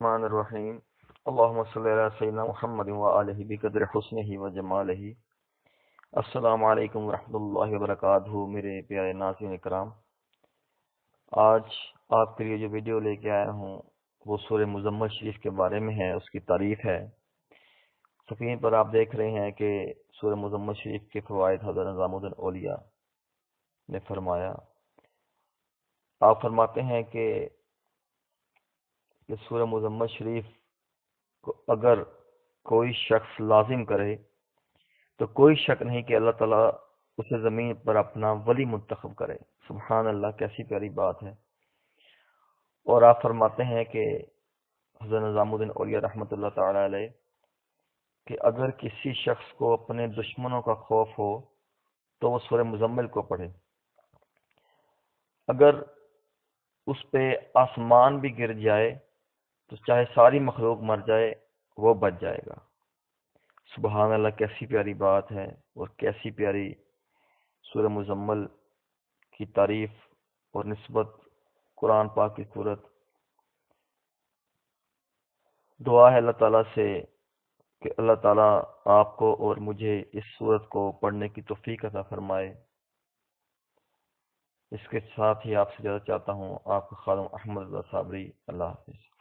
الرحمن الرحیم اللہم صلی علی سیدنا محمد وآلہ بقدر حسنہ وجمالہ۔ السلام علیکم ورحمۃ اللہ وبرکاتہ۔ میرے پیارے ناظرین اکرام، آج آپ کے لیے جو ویڈیو لے کے آیا ہوں وہ سورہ مزمل شریف کے بارے میں ہے، اس کی تعریف ہے۔ سکرین پر آپ دیکھ رہے ہیں کہ سورہ مزمل شریف کے فوائد حضرت نظام الدین اولیاء نے فرمایا۔ آپ فرماتے ہیں کہ سورہ مزمل شریف کو اگر کوئی شخص لازم کرے تو کوئی شک نہیں کہ اللہ تعالیٰ اسے زمین پر اپنا ولی منتخب کرے۔ سبحان اللہ، کیسی پیاری بات ہے۔ اور آپ فرماتے ہیں کہ حضرت نظام الدین اولیاء رحمۃ اللہ تعالی علیہ کہ اگر کسی شخص کو اپنے دشمنوں کا خوف ہو تو وہ سورہ مزمل کو پڑھے، اگر اس پہ آسمان بھی گر جائے تو چاہے ساری مخلوق مر جائے وہ بچ جائے گا۔ سبحان اللہ، کیسی پیاری بات ہے اور کیسی پیاری سورہ مزمل کی تعریف اور نسبت قرآن پاک کی صورت۔ دعا ہے اللہ تعالیٰ سے کہ اللہ تعالیٰ آپ کو اور مجھے اس صورت کو پڑھنے کی توفیق عطا فرمائے۔ اس کے ساتھ ہی آپ سے اجازت چاہتا ہوں، آپ کا خادم احمد رضا صابری۔ اللہ حافظ۔